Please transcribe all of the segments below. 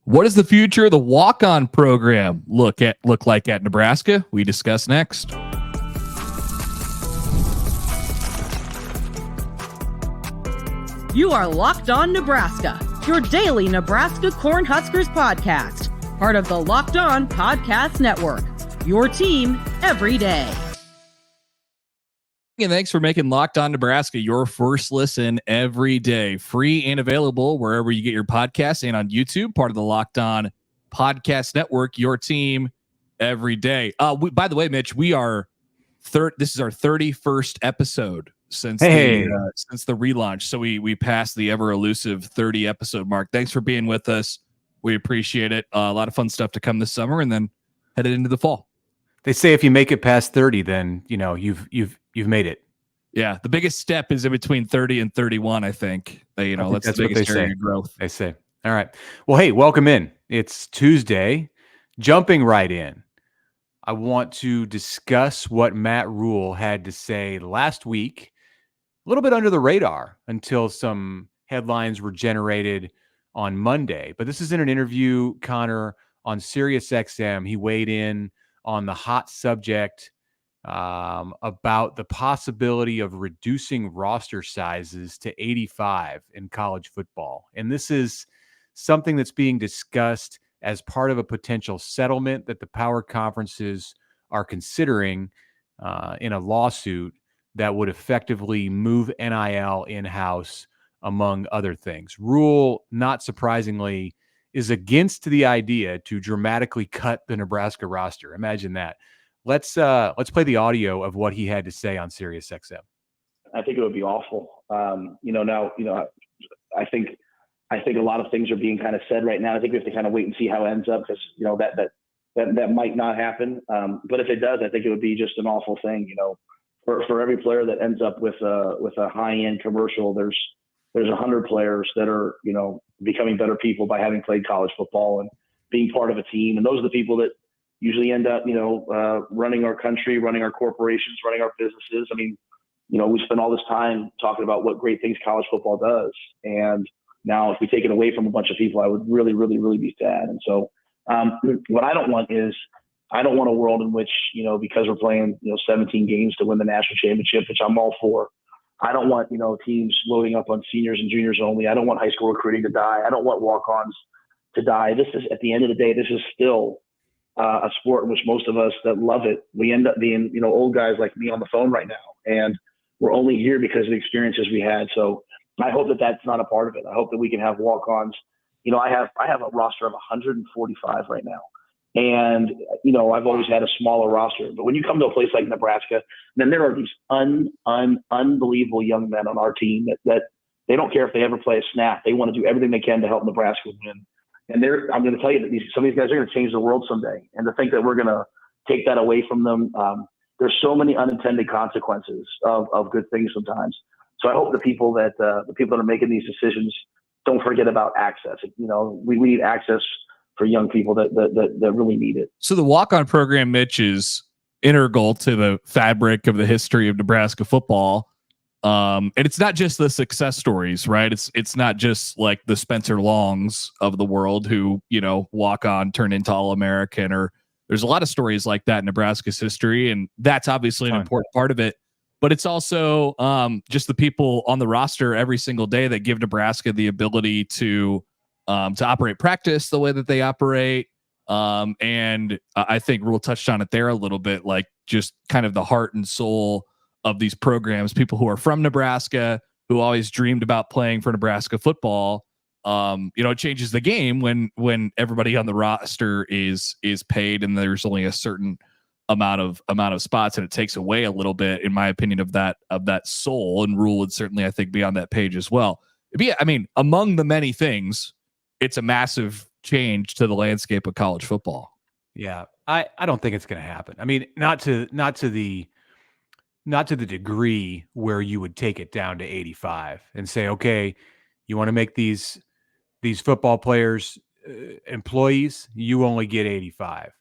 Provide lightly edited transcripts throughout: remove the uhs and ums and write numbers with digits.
What does the future of the walk-on program look like at Nebraska? We discuss next. You are Locked On Nebraska, your daily Nebraska Cornhuskers podcast, part of the Locked On Podcast Network, your team every day. And thanks for making Locked On Nebraska your first listen every day. Free and available wherever you get your podcasts and on YouTube, part of the Locked On Podcast Network, your team every day. By the way, Mitch, this is our 31st episode since the relaunch. So we passed the ever elusive 30 episode mark. Thanks for being with us. We appreciate it. A lot of fun stuff to come this summer and then headed into the fall. They say if you make it past 30, then you've made it. Yeah, the biggest step is in between 30 and 31, I think. That's the biggest area of growth. They say. All right. Well, hey, welcome in. It's Tuesday. Jumping right in, I want to discuss what Matt Rhule had to say last week, a little bit under the radar until some headlines were generated on Monday. But this is in an interview, Connor, on SiriusXM. He weighed in on the hot subject about the possibility of reducing roster sizes to 85 in college football. And this is something that's being discussed as part of a potential settlement that the power conferences are considering in a lawsuit that would effectively move NIL in-house, among other things. Rhule, not surprisingly, is against the idea to dramatically cut the Nebraska roster. Imagine that. Let's play the audio of what he had to say on SiriusXM. I think it would be awful. I think a lot of things are being kind of said right now. I think we have to kind of wait and see how it ends up because that might not happen. But if it does, I think it would be just an awful thing. For every player that ends up with a high-end commercial, there's 100 players that are becoming better people by having played college football and being part of a team, and those are the people that usually end up, running our country, running our corporations, running our businesses. I mean, we spend all this time talking about what great things college football does. And now if we take it away from a bunch of people, I would really, really, really be sad. And so what I don't want a world in which, because we're playing, 17 games to win the national championship, which I'm all for. I don't want, teams loading up on seniors and juniors only. I don't want high school recruiting to die. I don't want walk-ons to die. This is, at the end of the day, this is still a sport in which most of us that love it, we end up being, old guys like me on the phone right now. And we're only here because of the experiences we had. So I hope that that's not a part of it. I hope that we can have walk-ons. I have a roster of 145 right now. And, I've always had a smaller roster. But when you come to a place like Nebraska, then there are these unbelievable young men on our team that they don't care if they ever play a snap. They want to do everything they can to help Nebraska win. And I'm going to tell you that some of these guys are going to change the world someday. And to think that we're going to take that away from them, there's so many unintended consequences of good things sometimes. So I hope the people that are making these decisions don't forget about access. We need access for young people that really need it. So the walk-on program, Mitch, is integral to the fabric of the history of Nebraska football. And it's not just the success stories, right? It's not just like the Spencer Longs of the world who, walk on, turn into All-American, or there's a lot of stories like that in Nebraska's history. And that's obviously an important part of it, but it's also just the people on the roster every single day that give Nebraska the ability to operate practice the way that they operate. And I think Rhule touched on it there a little bit, like just kind of the heart and soul of these programs, people who are from Nebraska, who always dreamed about playing for Nebraska football. It changes the game when everybody on the roster is paid and there's only a certain amount of spots, and it takes away a little bit, in my opinion, of that soul. And Rhule would certainly, I think, be on that page as well. Among the many things, it's a massive change to the landscape of college football. Yeah, I don't think it's going to happen. I mean, not to the degree where you would take it down to 85 and say, okay, you want to make these football players employees, you only get 85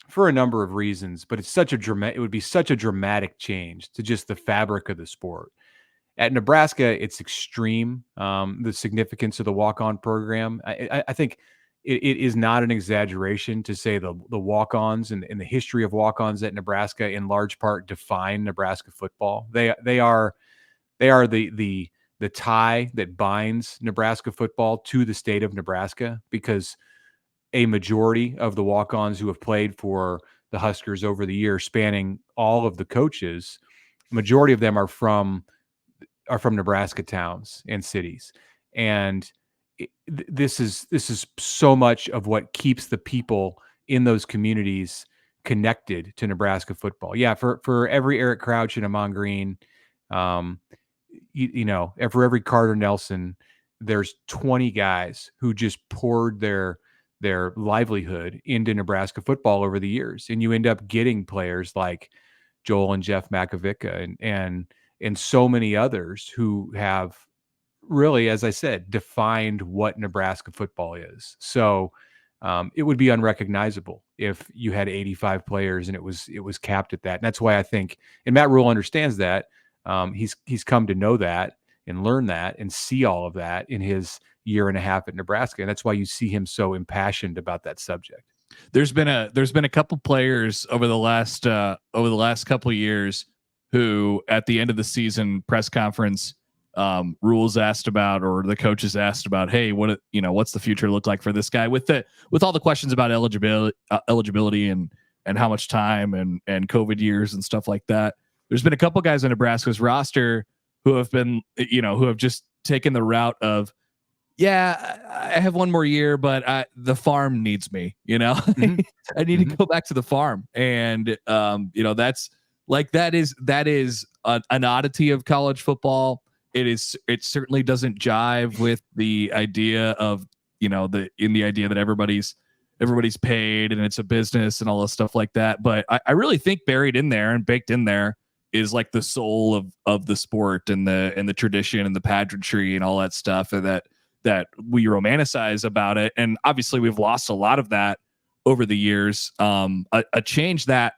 for a number of reasons. But it would be such a dramatic change to just the fabric of the sport. At Nebraska, it's extreme. The significance of the walk-on program. I think it is not an exaggeration to say the walk-ons and the history of walk-ons at Nebraska in large part define Nebraska football. They are the tie that binds Nebraska football to the state of Nebraska, because a majority of the walk-ons who have played for the Huskers over the years, spanning all of the coaches, majority of them are from Nebraska towns and cities. And this is so much of what keeps the people in those communities connected to Nebraska football. Yeah, for every Eric Crouch and Amon Green, and for every Carter Nelson, there's 20 guys who just poured their livelihood into Nebraska football over the years. And you end up getting players like Joel and Jeff Makovica and so many others who have really, as I said, defined what Nebraska football is. So it would be unrecognizable if you had 85 players and it was capped at that. And that's why I think, and Matt Rhule understands that. He's come to know that and learn that and see all of that in his year and a half at Nebraska. And that's why you see him so impassioned about that subject. There's been a couple players over the last couple of years who at the end of the season press conference, Rhule's asked about, or the coaches asked about, hey, what's the future look like for this guy, with all the questions about eligibility and how much time and COVID years and stuff like that. There's been a couple guys on Nebraska's roster who have been, who have just taken the route of, yeah, I have one more year, but the farm needs me, Mm-hmm. I need to go back to the farm. And, that's like, that is an oddity of college football. It certainly doesn't jive with the idea of, the idea that everybody's paid and it's a business and all this stuff like that. But I really think buried in there and baked in there is like the soul of the sport and the tradition and the pageantry and all that stuff that we romanticize about it. And obviously we've lost a lot of that over the years. A change that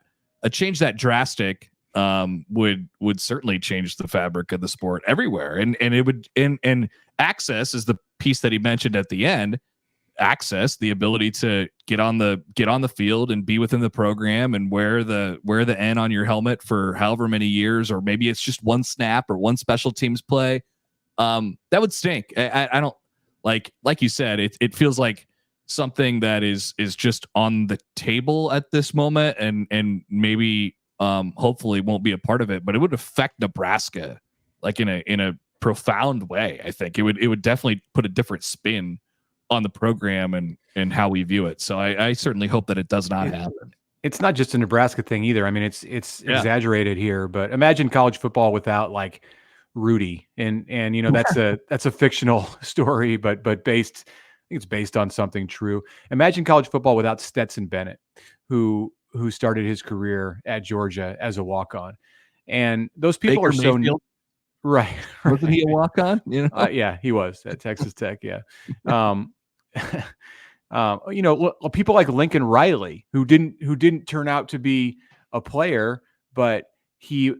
drastic would certainly change the fabric of the sport everywhere. And it would, and access is the piece that he mentioned at the end. Access, the ability to get on the field and be within the program and wear the N on your helmet for however many years, or maybe it's just one snap or one special teams play. That would stink. I don't like you said, it feels like something that is just on the table at this moment and maybe hopefully won't be a part of it, but it would affect Nebraska like in a profound way. I think it would definitely put a different spin on the program and how we view it. So I certainly hope that it does not happen. It's not just a Nebraska thing either. I mean, it's exaggerated here, but imagine college football without like Rudy and that's a fictional story, but based, I think it's based on something true. Imagine college football without Stetson Bennett, who started his career at Georgia as a walk-on. And those people Baker are so Mayfield. Right. Wasn't he a walk-on? Yeah, he was at Texas Tech. Yeah. People like Lincoln Riley, who didn't turn out to be a player, but he's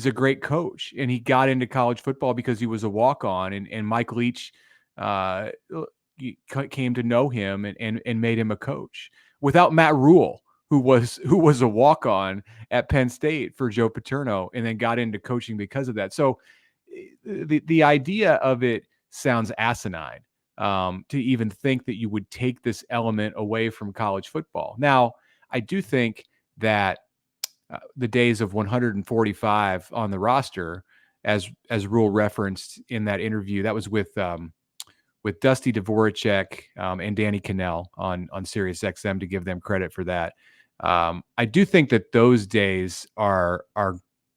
a great coach, and he got into college football because he was a walk-on, and Mike Leach came to know him and made him a coach. Without Matt Rhule, who was a walk-on at Penn State for Joe Paterno, and then got into coaching because of that. So the idea of it sounds asinine, to even think that you would take this element away from college football. Now, I do think that the days of 145 on the roster, as Rhule referenced in that interview, that was with Dusty Dvoracek and Danny Cannell on Sirius XM, to give them credit for that. I do think that those days are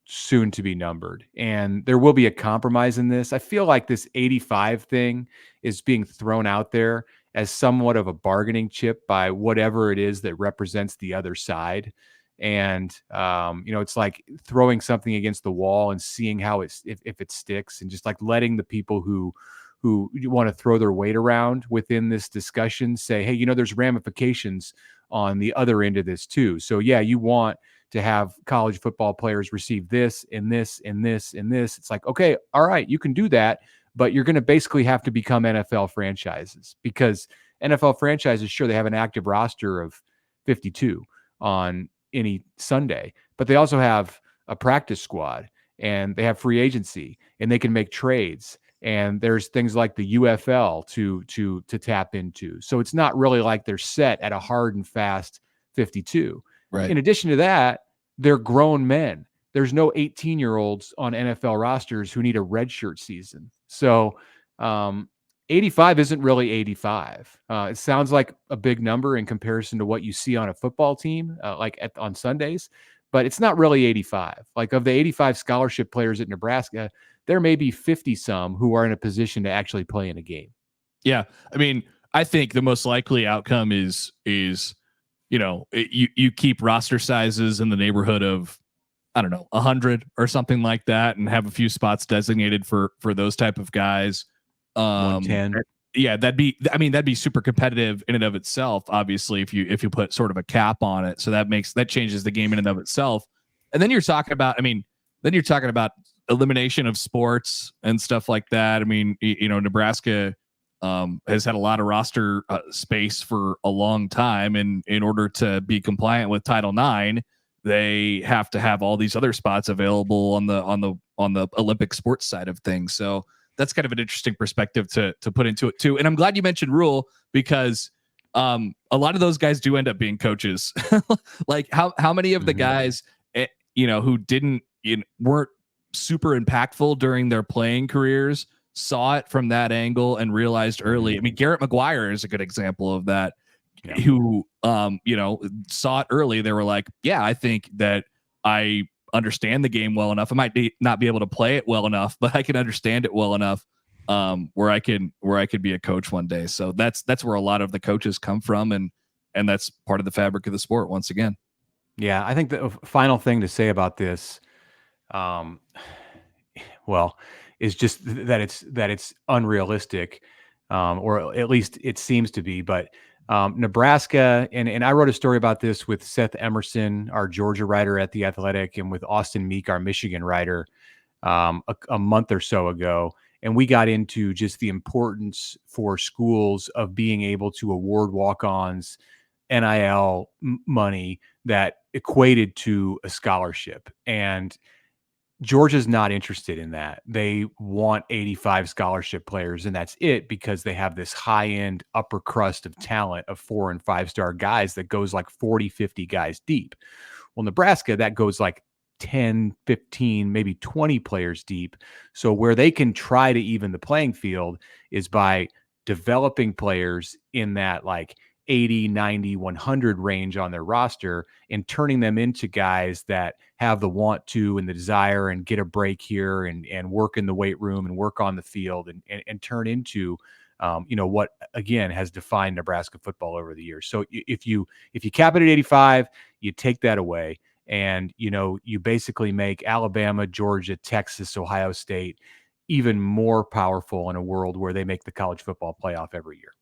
soon to be numbered, and there will be a compromise in this. I feel like this 85 thing is being thrown out there as somewhat of a bargaining chip by whatever it is that represents the other side. And, it's like throwing something against the wall and seeing how if it sticks, and just like letting the people who want to throw their weight around within this discussion say, hey, there's ramifications on the other end of this too. So yeah, you want to have college football players receive this and this and this and this. It's like, okay, all right, you can do that, but you're going to basically have to become NFL franchises, because NFL franchises, sure, they have an active roster of 52 on any Sunday, but they also have a practice squad, and they have free agency, and they can make trades. And there's things like the UFL to tap into. So it's not really like they're set at a hard and fast 52. Right. In addition to that, they're grown men. There's no 18-year-olds on NFL rosters who need a redshirt season. So 85 isn't really 85. It sounds like a big number in comparison to what you see on a football team, on Sundays, but it's not really 85. Like, of the 85 scholarship players at Nebraska, there may be 50 some who are in a position to actually play in a game. Yeah. I mean, I think the most likely outcome is you keep roster sizes in the neighborhood of, I don't know, 100 or something like that, and have a few spots designated for those type of guys. 110. Yeah, that'd be super competitive in and of itself, obviously, if you put sort of a cap on it. So that changes the game in and of itself. And then you're talking about elimination of sports and stuff like that. I mean, Nebraska has had a lot of roster space for a long time, and in order to be compliant with Title IX, they have to have all these other spots available on the Olympic sports side of things. So that's kind of an interesting perspective to put into it too. And I'm glad you mentioned Rhule, because a lot of those guys do end up being coaches. Like how many of the guys who weren't super impactful during their playing careers saw it from that angle and realized early. I mean, Garrett McGuire is a good example of that. Yeah. Who saw it early. They were like, yeah, I think that I understand the game well enough. I might not be able to play it well enough, but I can understand it well enough where I could be a coach one day. So that's where a lot of the coaches come from, and that's part of the fabric of the sport once again. Yeah, I think the final thing to say about this, is just that it's unrealistic, or at least it seems to be. But Nebraska, and I wrote a story about this with Seth Emerson, our Georgia writer at The Athletic, and with Austin Meek, our Michigan writer, a month or so ago. And we got into just the importance for schools of being able to award walk-ons NIL money that equated to a scholarship. And Georgia's not interested in that. They want 85 scholarship players, and that's it, because they have this high-end upper crust of talent of 4- and 5-star guys that goes like 40, 50 guys deep. Well, Nebraska, that goes like 10, 15, maybe 20 players deep. So where they can try to even the playing field is by developing players in that like 80, 90, 100 range on their roster, and turning them into guys that have the want to and the desire and get a break here and work in the weight room and work on the field and turn into what again has defined Nebraska football over the years. So if you cap it at 85, you take that away, and you basically make Alabama, Georgia, Texas, Ohio State even more powerful in a world where they make the college football playoff every year.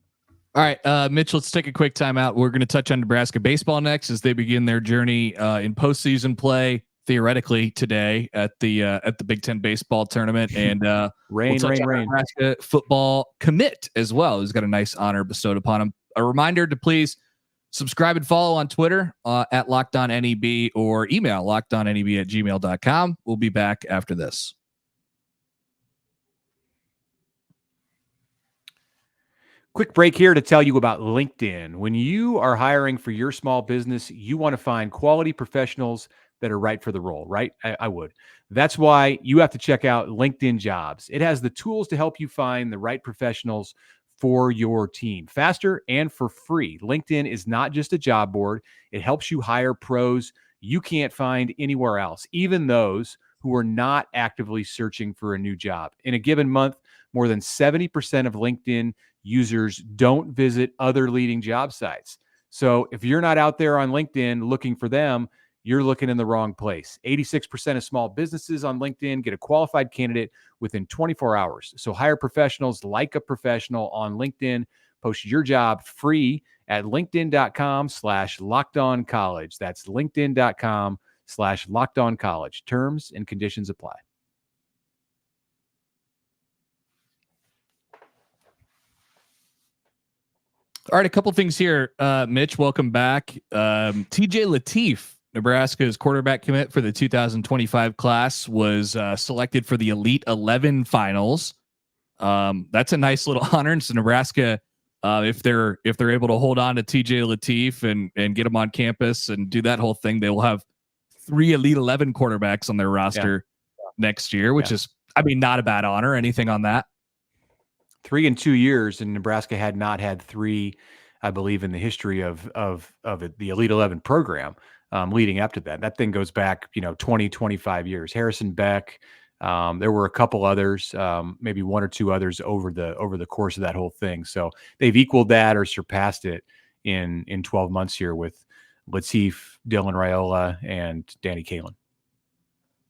All right, Mitch, let's take a quick time out. We're going to touch on Nebraska baseball next as they begin their journey in postseason play, theoretically today at the Big Ten baseball tournament. And rain. Nebraska football commit as well, who's got a nice honor bestowed upon him. A reminder to please subscribe and follow on Twitter at LockedOnNEB, or email lockedonneb@gmail.com. We'll be back after this. Quick break here to tell you about LinkedIn. When you are hiring for your small business, you want to find quality professionals that are right for the role, right? I would. That's why you have to check out LinkedIn Jobs. It has the tools to help you find the right professionals for your team faster and for free. LinkedIn is not just a job board. It helps you hire pros you can't find anywhere else, even those who are not actively searching for a new job. In a given month, more than 70% of LinkedIn users don't visit other leading job sites. So if you're not out there on LinkedIn looking for them, you're looking in the wrong place. 86% of small businesses on LinkedIn get a qualified candidate within 24 hours. So hire professionals like a professional on LinkedIn. Post your job free at linkedin.com/lockedoncollege. That's linkedin.com FanDuel.com/LockedOnCollege. Terms and conditions apply. All right, a couple things here. Mitch, welcome back. TJ Lateef, Nebraska's quarterback commit for the 2025 class, was selected for the Elite 11 finals. That's a nice little honor. And so Nebraska, if they're able to hold on to TJ Lateef and get him on campus and do that whole thing, they will have 3 Elite 11 quarterbacks on their roster next year, which is, I mean, not a bad honor. Anything on that? 3 in 2 years, and Nebraska had not had 3, I believe, in the history of the Elite 11 program leading up to that. That thing goes back, 20, 25 years. Harrison Beck, there were a couple others, maybe 1 or 2 others over the course of that whole thing. So they've equaled that or surpassed it in 12 months here with Lateef, Dylan Raiola, and Danny Kaelin.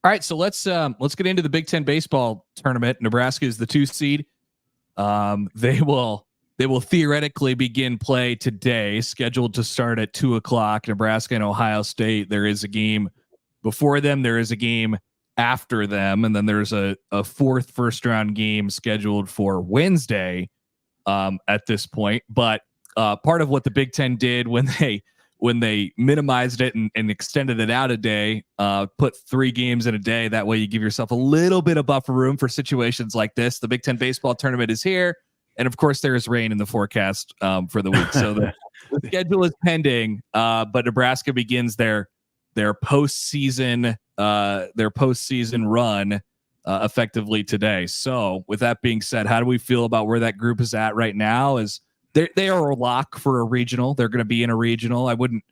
All right, so let's get into the Big Ten baseball tournament. Nebraska is the 2 seed. They will theoretically begin play today, scheduled to start at 2:00. Nebraska and Ohio State. There is a game before them. There is a game after them, and then there's a 4th first round game scheduled for Wednesday. At this point, but part of what the Big Ten did when they minimized it and extended it out a day, put 3 games in a day. That way you give yourself a little bit of buffer room for situations like this. The Big Ten baseball tournament is here. And of course there is rain in the forecast for the week. So the schedule is pending, but Nebraska begins their postseason run effectively today. So with that being said, how do we feel about where that group is at right now? Is they are a lock for a regional. They're going to be in a regional. I wouldn't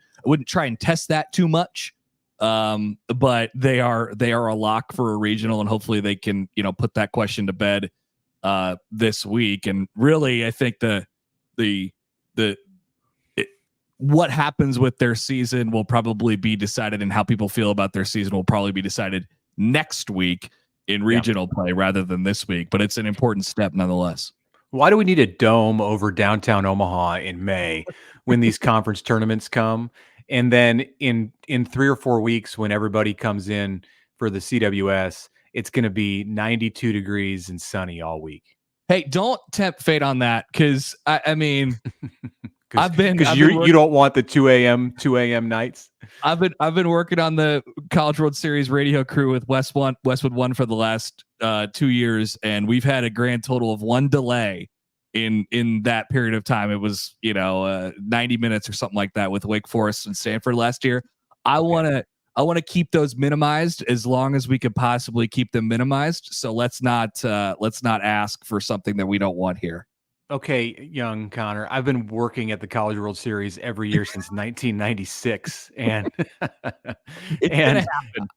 try and test that too much, but they are a lock for a regional, and hopefully they can put that question to bed this week. And really, I think what happens with their season will probably be decided, and how people feel about their season will probably be decided next week in regional play rather than this week. But it's an important step nonetheless. Why do we need a dome over downtown Omaha in May when these conference tournaments come? And then in 3 or 4 weeks, when everybody comes in for the CWS, it's going to be 92 degrees and sunny all week. Hey, don't tempt fate on that. Cause I mean, you don't want the 2 a.m. nights. I've been working on the College World Series radio crew with Westwood One for the last 2 years, and we've had a grand total of 1 delay in that period of time. It was 90 minutes or something like that with Wake Forest and Stanford last year. I want to keep those minimized as long as we could possibly keep them minimized. So let's not ask for something that we don't want here. Okay, young Connor, I've been working at the College World Series every year since 1996, and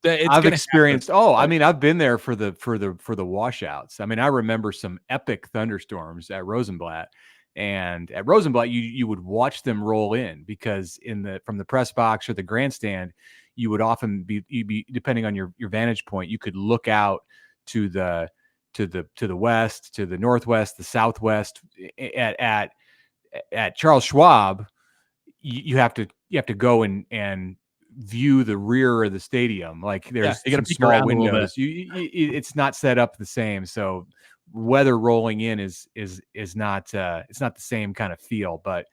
I've experienced. Oh, I mean, I've been there for the washouts. I mean, I remember some epic thunderstorms at Rosenblatt, and at Rosenblatt, you would watch them roll in, because from the press box or the grandstand, you would often be depending on your vantage point, you could look out to the west, to the northwest, the southwest. At Charles Schwab, you have to go and view the rear of the stadium. Like there's some small windows. It's not set up the same, so weather rolling in is not it's not the same kind of feel. But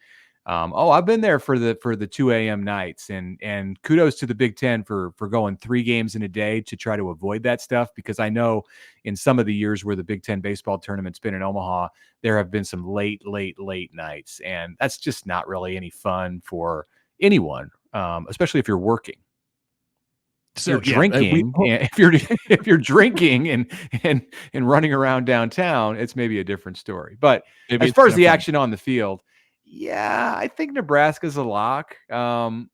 I've been there for the 2 a.m. nights, and kudos to the Big Ten for going 3 games in a day to try to avoid that stuff, because I know in some of the years where the Big Ten baseball tournament's been in Omaha, there have been some late nights, and that's just not really any fun for anyone, especially if you're working. So you're drinking, if you're drinking and running around downtown, it's maybe a different story. But as far as the action on the field, yeah, I think Nebraska's a lock. I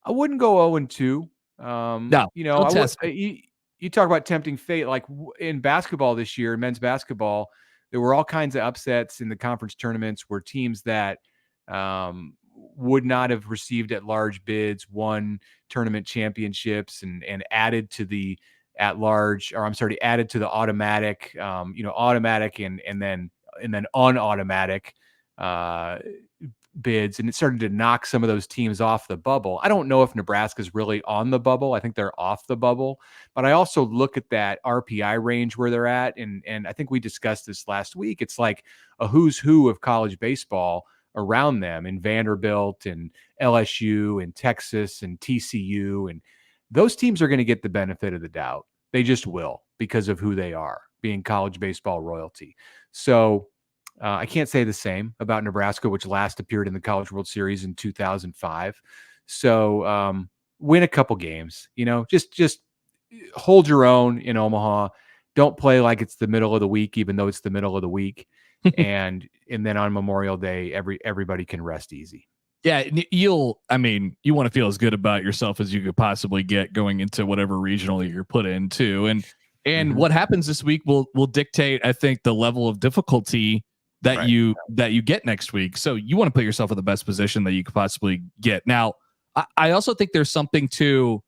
wouldn't go 0-2. No, you talk about tempting fate. Like in basketball this year, men's basketball, there were all kinds of upsets in the conference tournaments where teams that would not have received at-large bids won tournament championships and added to the added to the automatic, automatic and then unautomatic bids, and it started to knock some of those teams off the bubble. I don't know if Nebraska's really on the bubble. I think they're off the bubble, but I also look at that RPI range where they're at, and I think we discussed this last week. It's like a who's who of college baseball around them, in Vanderbilt and LSU and Texas and TCU, and those teams are going to get the benefit of the doubt. They just will, because of who they are, being college baseball royalty. So I can't say the same about Nebraska, which last appeared in the College World Series in 2005. So win a couple games, just hold your own in Omaha. Don't play like it's the middle of the week, even though it's the middle of the week. and then on Memorial Day, everybody can rest easy. Yeah, you want to feel as good about yourself as you could possibly get going into whatever regional you're put into. And what happens this week will dictate, I think, the level of difficulty that you get next week. So you want to put yourself in the best position that you could possibly get. Now, I also think there's something to,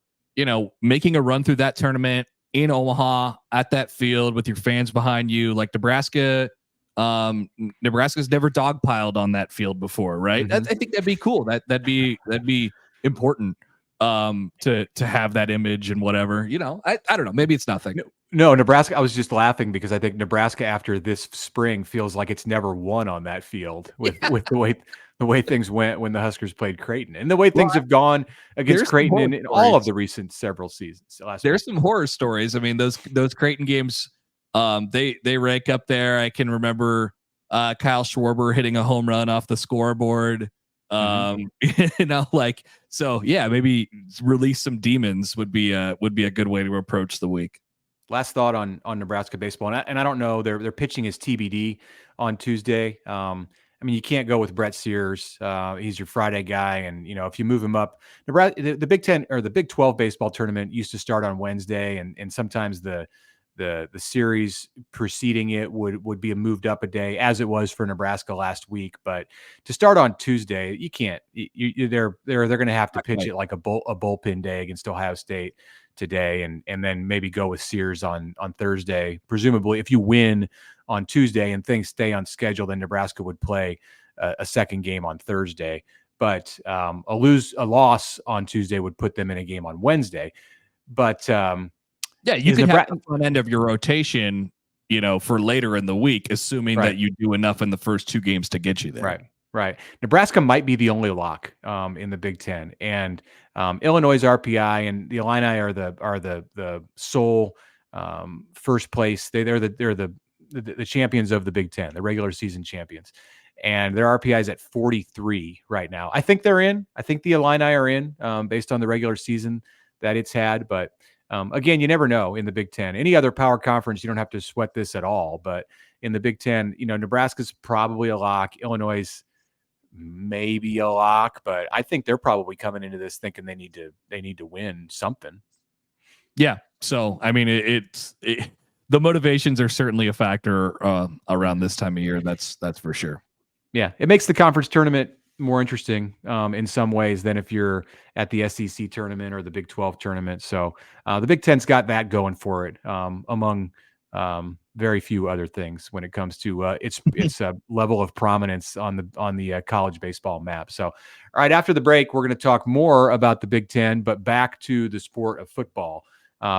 making a run through that tournament in Omaha at that field with your fans behind you. Like Nebraska's never dogpiled on that field before, right? I think that'd be cool. That'd be important to have that image and whatever. I don't know. Maybe it's nothing. No, Nebraska. I was just laughing because I think Nebraska after this spring feels like it's never won on that field with the way things went when the Huskers played Creighton, and the way things have gone against Creighton in all of the recent several seasons. There's some horror stories. I mean, those Creighton games, they rank up there. I can remember Kyle Schwarber hitting a home run off the scoreboard. So yeah, maybe release some demons would be a good way to approach the week. Last thought on Nebraska baseball, and I don't know, their pitching is TBD on Tuesday. You can't go with Brett Sears. He's your Friday guy, and if you move him up, Nebraska, the Big 10 or the Big 12 baseball tournament used to start on Wednesday, and sometimes the series preceding it would be moved up a day, as it was for Nebraska last week. But to start on Tuesday, you can't. They're going to have to pitch it like a bullpen day against Ohio State today, and then maybe go with Sears on Thursday. Presumably, if you win on Tuesday and things stay on schedule, then Nebraska would play a second game on Thursday. But a loss on Tuesday would put them in a game on Wednesday. But yeah, you can have the front end of your rotation, for later in the week, assuming that you do enough in the first two games to get you there. Right. Nebraska might be the only lock in the Big Ten, and Illinois' RPI and the Illini are the sole first place. They're the champions of the Big Ten, the regular season champions, and their RPI is at 43 right now. I think they're in. I think the Illini are in based on the regular season that it's had, but. Again, you never know in the Big Ten. Any other power conference, you don't have to sweat this at all. But in the Big Ten, Nebraska's probably a lock. Illinois maybe a lock, but I think they're probably coming into this thinking they need to win something. Yeah. So the motivations are certainly a factor around this time of year. That's for sure. Yeah, it makes the conference tournament more interesting in some ways than if you're at the SEC tournament or the Big 12 tournament. So the Big Ten's got that going for it among very few other things when it comes to its level of prominence on the college baseball map. So, all right, after the break, we're going to talk more about the Big Ten, but back to the sport of football.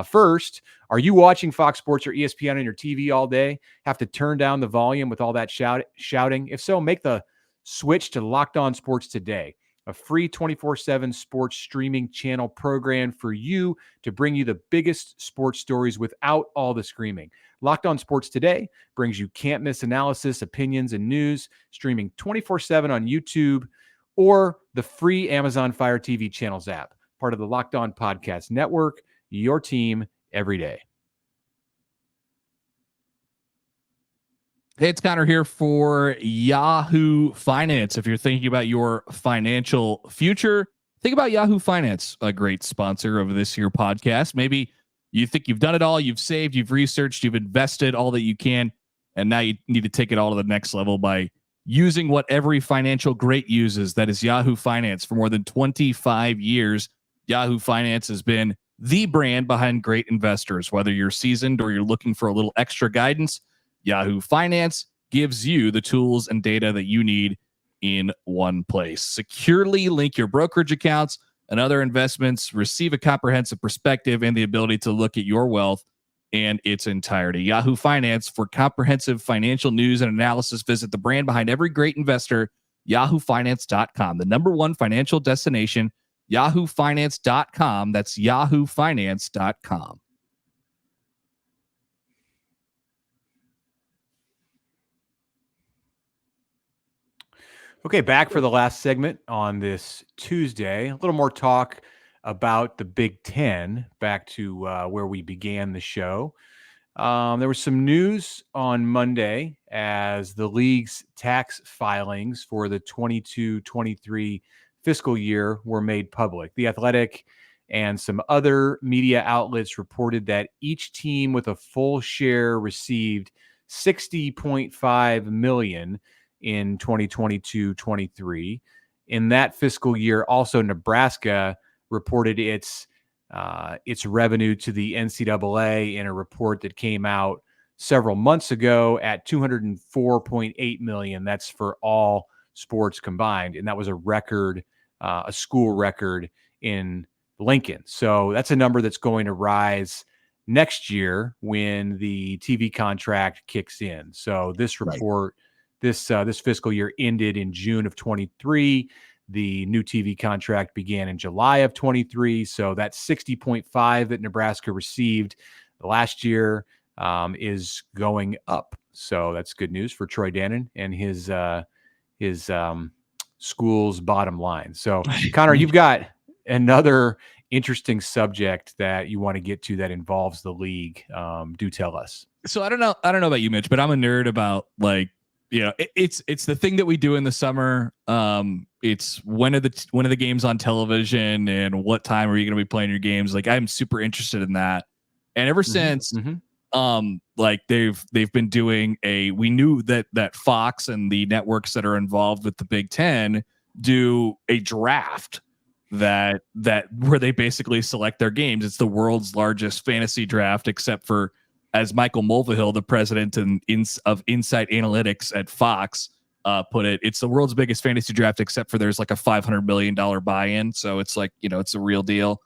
First, are you watching Fox Sports or ESPN on your TV all day? Have to turn down the volume with all that shouting? If so, make the switch to Locked On Sports today, a free 24/7 sports streaming channel program for you to bring you the biggest sports stories without all the screaming. Locked On Sports today brings you can't-miss analysis, opinions, and news, streaming 24/7 on YouTube or the free Amazon Fire TV channels app, part of the Locked On Podcast Network, your team every day. Hey, it's Connor here for Yahoo Finance. If you're thinking about your financial future, think about Yahoo Finance, a great sponsor of this here podcast. Maybe you think you've done it all, you've saved, you've researched, you've invested all that you can, and now you need to take it all to the next level by using what every financial great uses. That is Yahoo Finance. For more than 25 years, Yahoo Finance has been the brand behind great investors. Whether you're seasoned or you're looking for a little extra guidance, Yahoo Finance gives you the tools and data that you need in one place. Securely link your brokerage accounts and other investments, receive a comprehensive perspective and the ability to look at your wealth and its entirety. Yahoo Finance, for comprehensive financial news and analysis, visit the brand behind every great investor, yahoofinance.com, the number one financial destination, yahoofinance.com. That's yahoofinance.com. Okay, back for the last segment on this Tuesday. A little more talk about the Big Ten, back to where we began the show. There was some news on Monday as the league's tax filings for the 22-23 fiscal year were made public. The Athletic and some other media outlets reported that each team with a full share received $60.5 million in 2022-23. In that fiscal year, also Nebraska reported its revenue to the NCAA in a report that came out several months ago at $204.8 million. That's for all sports combined, and that was a record, a school record in Lincoln. So that's a number that's going to rise next year when the TV contract kicks in. So this report, this fiscal year ended in June of 23. The new TV contract began in July of 23. So that 60.5 that Nebraska received last year is going up. So that's good news for Troy Dannon and his school's bottom line. So Connor, you've got another interesting subject that you want to get to that involves the league. Do tell us. So I don't know about you, Mitch, but I'm a nerd about, like, you know, it's the thing that we do in the summer. It's when are the games on television and what time are you going to be playing your games? Like, I'm super interested in that. And ever since, like they've been doing we knew that Fox and the networks that are involved with the Big Ten do a draft that where they basically select their games. It's the world's largest fantasy draft, except for, as Michael Mulvihill, the president of Insight Analytics at Fox, put it, it's the world's biggest fantasy draft, except for there's like a $500 million buy-in. So it's like, you know, it's a real deal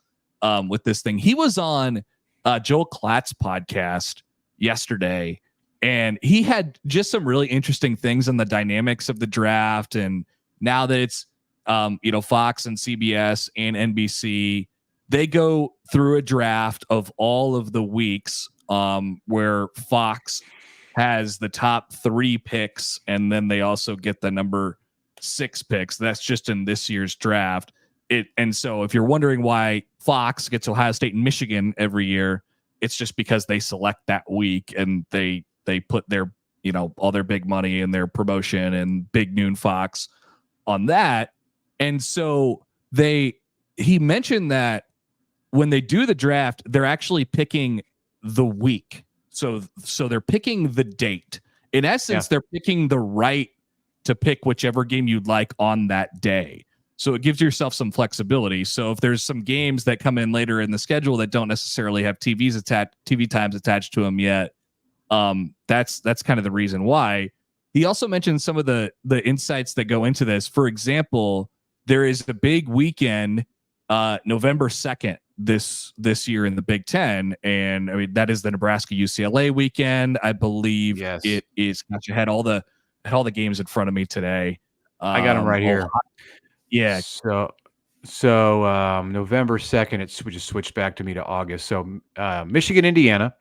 with this thing. He was on Joel Klatt's podcast yesterday, and he had just some really interesting things on the dynamics of the draft. And now that it's, you know, Fox and CBS and NBC, they go through a draft of all of the weeks where Fox has the top 3 picks, and then they also get the number 6 picks. That's just in this year's draft. And so if you're wondering why Fox gets Ohio State and Michigan every year, it's just because they select that week and they put their, you know, all their big money and their promotion and Big Noon Fox on that. And so he mentioned that when they do the draft, they're actually picking the week. So they're picking the date. In essence, they're picking the right to pick whichever game you'd like on that day. So it gives yourself some flexibility. So if there's some games that come in later in the schedule that don't necessarily have TV times attached to them yet, that's kind of the reason why. He also mentioned some of the insights that go into this. For example, there is a big weekend, November 2nd, this year in the Big Ten, and I mean that is the Nebraska UCLA weekend, I believe. Yes. It is. Gosh, I had all the games in front of me today. I got them right here. Yeah. So November 2nd, we just switched back to August. So Michigan, Indiana.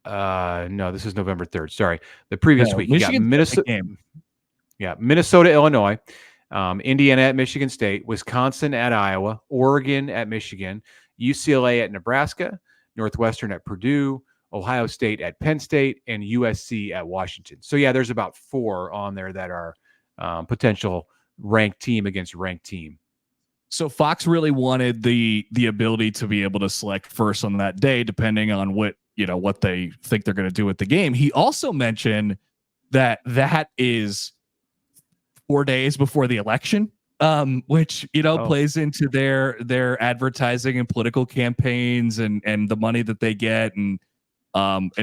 No, this is November 3rd. Sorry, the previous week. You got Minnesota game. Yeah, Minnesota, Illinois. Indiana at Michigan State, Wisconsin at Iowa, Oregon at Michigan, UCLA at Nebraska, Northwestern at Purdue, Ohio State at Penn State, and USC at Washington. So yeah, there's about 4 on there that are potential ranked team against ranked team. So Fox really wanted the ability to be able to select first on that day, depending on what they think they're going to do with the game. He also mentioned that is 4 days before the election, which plays into their advertising and political campaigns and the money that they get and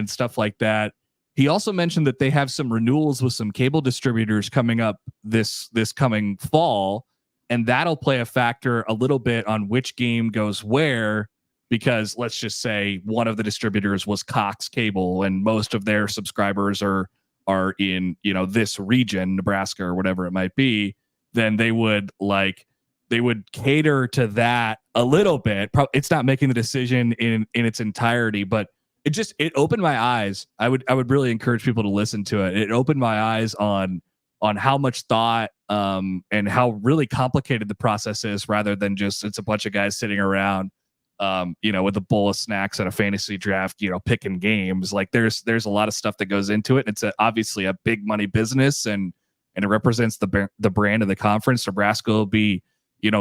stuff like that. He also mentioned that they have some renewals with some cable distributors coming up this coming fall, and that'll play a factor a little bit on which game goes where, because let's just say one of the distributors was Cox Cable and most of their subscribers are in, this region, Nebraska or whatever it might be, then they would cater to that a little bit. It's not making the decision in its entirety, but it opened my eyes. I would really encourage people to listen to it. It opened my eyes on how much thought and how really complicated the process is, rather than just it's a bunch of guys sitting around with a bowl of snacks and a fantasy draft, picking games. Like there's a lot of stuff that goes into it. It's obviously a big money business, and it represents the brand of the conference. Nebraska will be,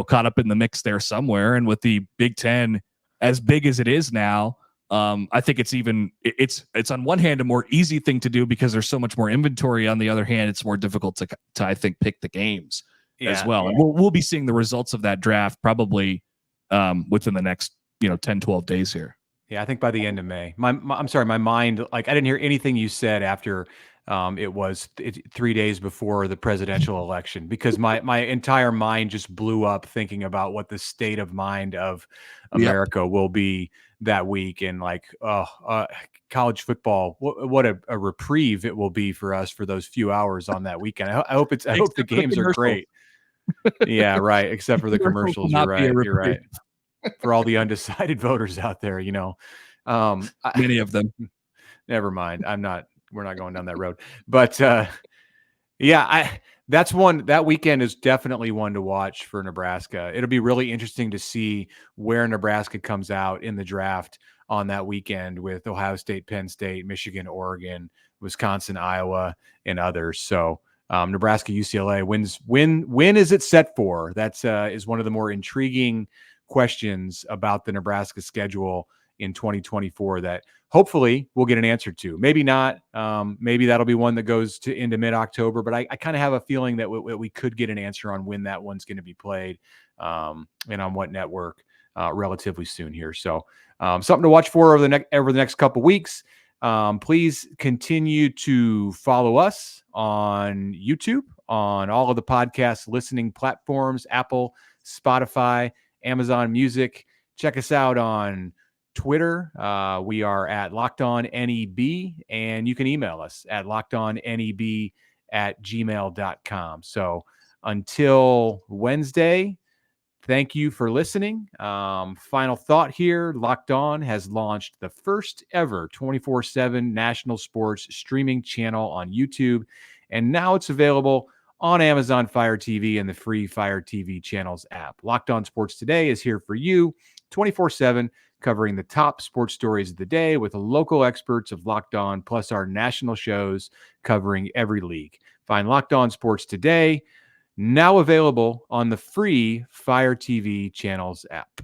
caught up in the mix there somewhere. And with the Big Ten as big as it is now, I think it's on one hand a more easy thing to do because there's so much more inventory. On the other hand, it's more difficult to I think pick the games as well. And we'll be seeing the results of that draft probably within the next 10, 12 days here. Yeah, I think by the end of May. I'm sorry, my mind, I didn't hear anything you said after it was 3 days before the presidential election, because my entire mind just blew up thinking about what the state of mind of America will be that week. And college football, what a reprieve it will be for us for those few hours on that weekend. I hope the games are great. Yeah, right. Except for the commercials. You're right. You're right. For all the undecided voters out there, many of them. Never mind. We're not going down that road. But that weekend is definitely one to watch for Nebraska. It'll be really interesting to see where Nebraska comes out in the draft on that weekend with Ohio State, Penn State, Michigan, Oregon, Wisconsin, Iowa, and others. So Nebraska, UCLA when is it set for? That's is one of the more intriguing questions about the Nebraska schedule in 2024 that hopefully we'll get an answer to. Maybe not. Maybe that'll be one that goes into mid-October, but I kind of have a feeling that we could get an answer on when that one's going to be played and on what network relatively soon here. So something to watch for over the next couple weeks. Please continue to follow us on YouTube, on all of the podcast listening platforms, Apple, Spotify, Amazon Music. Check us out on Twitter. We are at LockedOnNEB, and you can email us at LockedOnNEB@gmail.com. So until Wednesday, thank you for listening. Final thought here. Locked On has launched the first ever 24/7 national sports streaming channel on YouTube, and now it's available on Amazon Fire TV and the free Fire TV channels app. Locked On Sports Today is here for you 24/7, covering the top sports stories of the day with the local experts of Locked On, plus our national shows covering every league. Find Locked On Sports Today, now available on the free Fire TV channels app.